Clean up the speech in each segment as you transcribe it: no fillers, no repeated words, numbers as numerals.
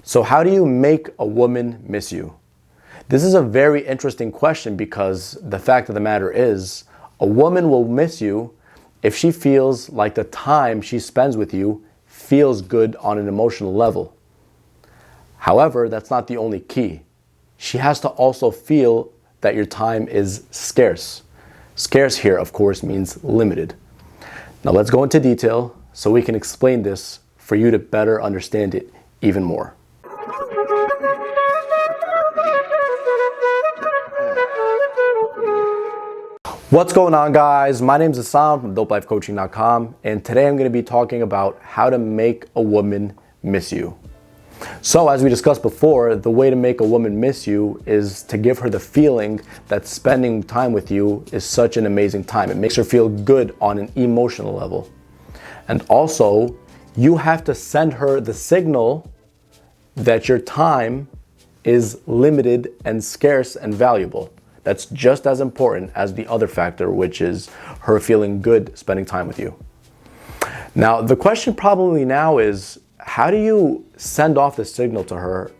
So how do you make a woman miss you? This is a very interesting question because the fact of the matter is, a woman will miss you if she feels like the time she spends with you feels good on an emotional level. However, that's not the only key. She has to also feel that your time is scarce. Scarce here, of course, means limited. Now let's go into detail so we can explain this for you to better understand it even more. What's going on, guys? My name is Assam from dopelifecoaching.com, and today I'm going to be talking about how to make a woman miss you. So as we discussed before, the way to make a woman miss you is to give her the feeling that spending time with you is such an amazing time. It makes her feel good on an emotional level. And also, you have to send her the signal that your time is limited and scarce and valuable. That's just as important as the other factor, which is her feeling good spending time with you. Now, the question probably now is, how do you send off the signal to her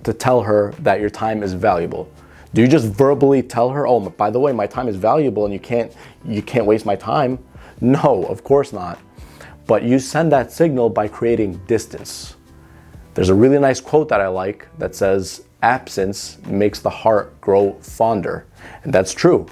to tell her that your time is valuable? Do you just verbally tell her, oh, by the way, my time is valuable and you can't waste my time? No, of course not. But you send that signal by creating distance. There's a really nice quote that I like that says, absence makes the heart grow fonder. And that's true.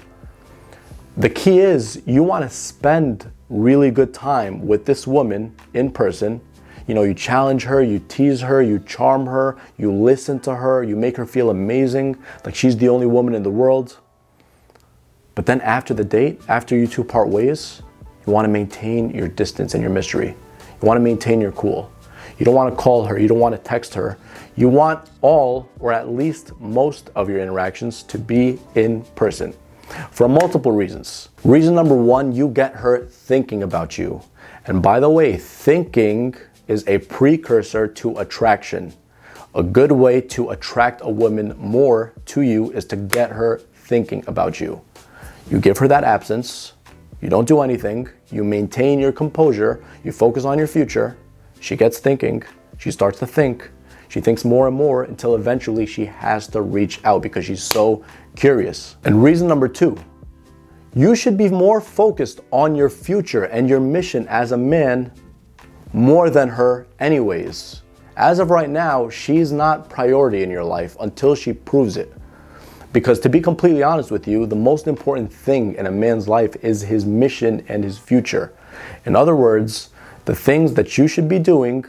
The key is you want to spend really good time with this woman in person. You know, you challenge her, you tease her, you charm her, you listen to her, you make her feel amazing, like she's the only woman in the world. But then after the date, after you two part ways, you want to maintain your distance and your mystery. You want to maintain your cool. You don't want to call her, you don't want to text her. You want all, or at least most of your interactions to be in person for multiple reasons. Reason number one, you get her thinking about you. And by the way, thinking is a precursor to attraction. A good way to attract a woman more to you is to get her thinking about you. You give her that absence, you don't do anything, you maintain your composure, you focus on your future, she gets thinking, she starts to think, she thinks more and more until eventually she has to reach out because she's so curious. And reason number two, you should be more focused on your future and your mission as a man more than her anyways. As of right now, she's not priority in your life until she proves it. Because to be completely honest with you, the most important thing in a man's life is his mission and his future. In other words, the things that you should be doing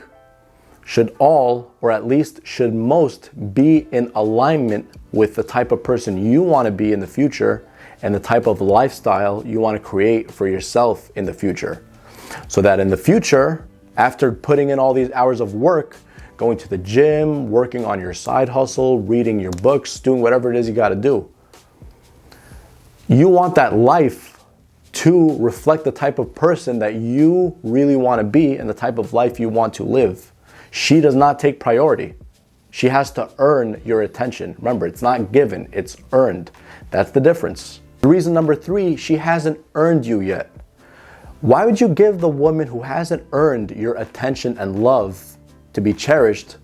should all, or at least should most, be in alignment with the type of person you want to be in the future and the type of lifestyle you want to create for yourself in the future. So that in the future, after putting in all these hours of work, going to the gym, working on your side hustle, reading your books, doing whatever it is you got to do, you want that life to reflect the type of person that you really want to be and the type of life you want to live. She does not take priority. She has to earn your attention. Remember, it's not given, it's earned. That's the difference. Reason number three, she hasn't earned you yet. Why would you give the woman who hasn't earned your attention and love to be cherished?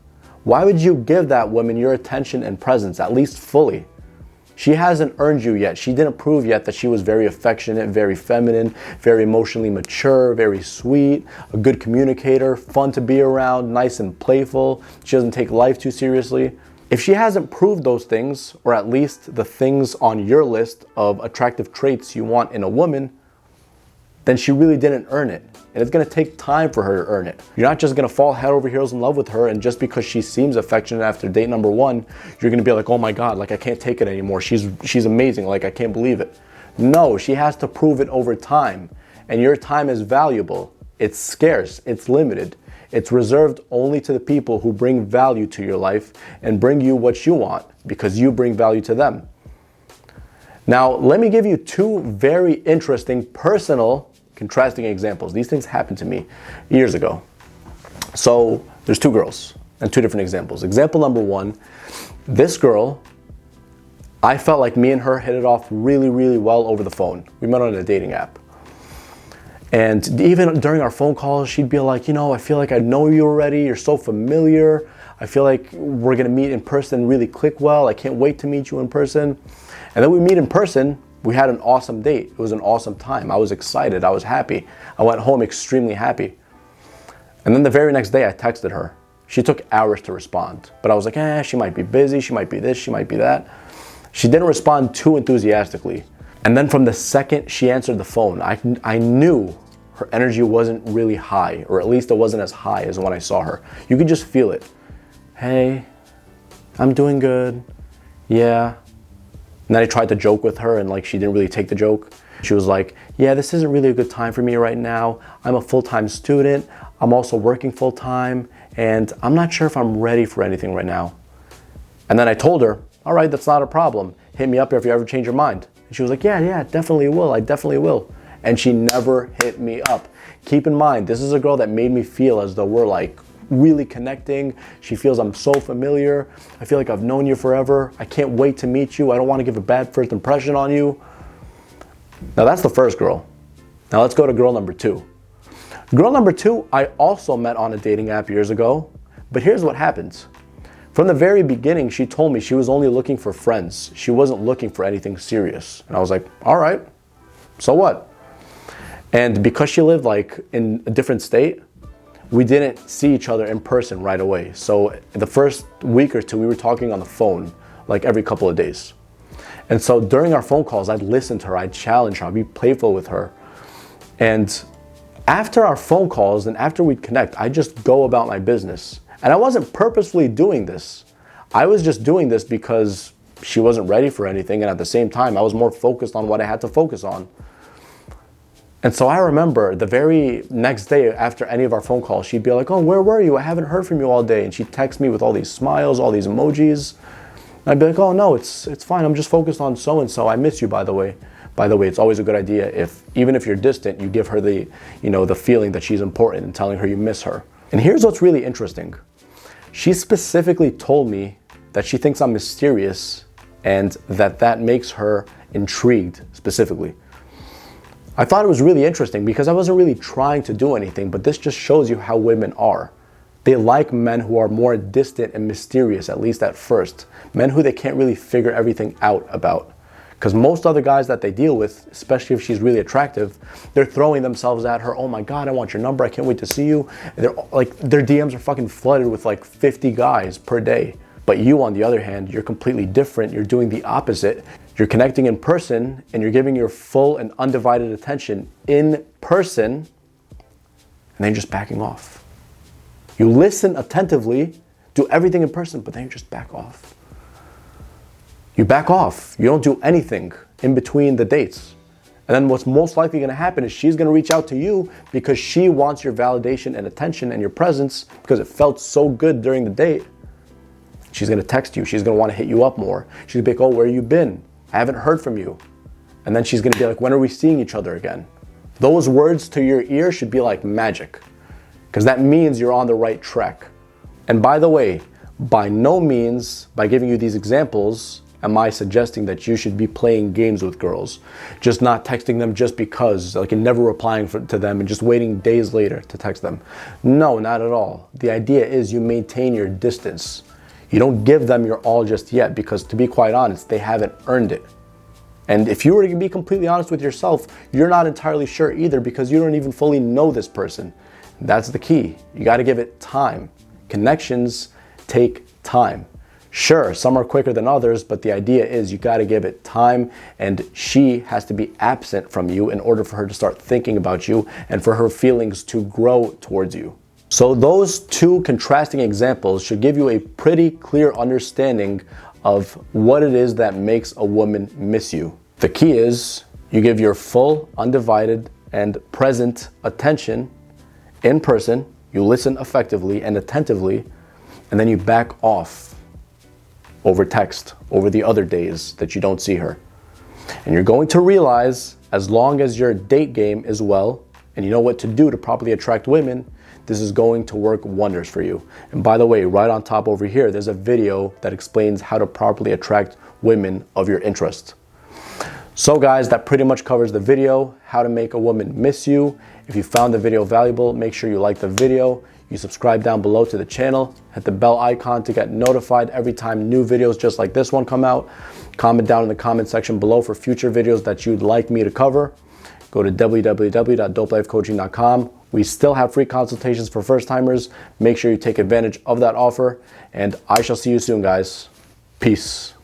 Why would you give that woman your attention and presence, at least fully? She hasn't earned you yet. She didn't prove yet that she was very affectionate, very feminine, very emotionally mature, very sweet, a good communicator, fun to be around, nice and playful. She doesn't take life too seriously. If she hasn't proved those things, or at least the things on your list of attractive traits you want in a woman, then she really didn't earn it. And it's gonna take time for her to earn it. You're not just gonna fall head over heels in love with her, and just because she seems affectionate after date number one, you're gonna be like, oh my God, like I can't take it anymore. She's amazing, like I can't believe it. No, she has to prove it over time. And your time is valuable. It's scarce, it's limited. It's reserved only to the people who bring value to your life and bring you what you want because you bring value to them. Now, let me give you two very interesting personal contrasting examples. These things happened to me years ago. So there's two girls and two different examples. Example number one, this girl, I felt like me and her hit it off really, really well over the phone. We met on a dating app. And even during our phone calls, she'd be like, you know, I feel like I know you already. You're so familiar. I feel like we're gonna meet in person and really click well. I can't wait to meet you in person. And then we meet in person. We had an awesome date. It was an awesome time. I was excited. I was happy. I went home extremely happy. And then the very next day I texted her. She took hours to respond, but I was like, she might be busy. She might be this, she might be that. She didn't respond too enthusiastically. And then from the second she answered the phone, I knew her energy wasn't really high, or at least it wasn't as high as when I saw her. You could just feel it. Hey, I'm doing good. Yeah. And then I tried to joke with her and like she didn't really take the joke. She was like, yeah, this isn't really a good time for me right now. I'm a full-time student. I'm also working full-time and I'm not sure if I'm ready for anything right now. And then I told her, all right, that's not a problem. Hit me up if you ever change your mind. And she was like, yeah, definitely will. I definitely will. And she never hit me up. Keep in mind, this is a girl that made me feel as though we're like really connecting. She feels I'm so familiar. I feel like I've known you forever. I can't wait to meet you. I don't want to give a bad first impression on you. Now that's the first girl. Now let's go to girl number 2. Girl number 2, I also met on a dating app years ago, but here's what happens. From the very beginning, she told me she was only looking for friends. She wasn't looking for anything serious. And I was like, all right, so what? And because she lived like in a different state, we didn't see each other in person right away. So the first week or two, we were talking on the phone like every couple of days. And so during our phone calls, I'd listen to her, I'd challenge her, I'd be playful with her. And after our phone calls and after we'd connect, I'd just go about my business. And I wasn't purposefully doing this. I was just doing this because she wasn't ready for anything. And at the same time, I was more focused on what I had to focus on. And so I remember the very next day after any of our phone calls, she'd be like, oh, where were you? I haven't heard from you all day. And she'd text me with all these smiles, all these emojis. And I'd be like, oh no, it's fine. I'm just focused on so-and-so. I miss you, by the way. By the way, it's always a good idea even if you're distant, you give her the feeling that she's important and telling her you miss her. And here's what's really interesting. She specifically told me that she thinks I'm mysterious and that makes her intrigued specifically. I thought it was really interesting because I wasn't really trying to do anything, but this just shows you how women are. They like men who are more distant and mysterious, at least at first. Men who they can't really figure everything out about. Because most other guys that they deal with, especially if she's really attractive, they're throwing themselves at her. Oh my God, I want your number. I can't wait to see you. And they're like, their DMs are fucking flooded with like 50 guys per day. But you, on the other hand, you're completely different. You're doing the opposite. You're connecting in person and you're giving your full and undivided attention in person and then you're just backing off. You listen attentively, do everything in person, but then you just back off. You back off. You don't do anything in between the dates. And then what's most likely going to happen is she's going to reach out to you because she wants your validation and attention and your presence because it felt so good during the date. She's going to text you. She's going to want to hit you up more. She's going to be like, oh, where you been? I haven't heard from you. And then she's going to be like, when are we seeing each other again? Those words to your ear should be like magic because that means you're on the right track. And by the way, by no means, by giving you these examples, am I suggesting that you should be playing games with girls, just not texting them just because, like, and never replying to them and just waiting days later to text them. No, not at all. The idea is you maintain your distance. You don't give them your all just yet because, to be quite honest, they haven't earned it. And if you were to be completely honest with yourself, you're not entirely sure either because you don't even fully know this person. That's the key. You got to give it time. Connections take time. Sure, some are quicker than others, but the idea is you got to give it time and she has to be absent from you in order for her to start thinking about you and for her feelings to grow towards you. So those two contrasting examples should give you a pretty clear understanding of what it is that makes a woman miss you. The key is you give your full, undivided, and present attention in person, you listen effectively and attentively, and then you back off over text, over the other days that you don't see her. And you're going to realize, as long as your date game is well, and you know what to do to properly attract women, this is going to work wonders for you. And by the way, right on top over here, there's a video that explains how to properly attract women of your interest. So guys, that pretty much covers the video, how to make a woman miss you. If you found the video valuable, make sure you like the video. you subscribe down below to the channel, hit the bell icon to get notified every time new videos just like this one come out. Comment down in the comment section below for future videos that you'd like me to cover. Go to www.dopelifecoaching.com. We still have free consultations for first timers. Make sure you take advantage of that offer, and I shall see you soon, guys. Peace.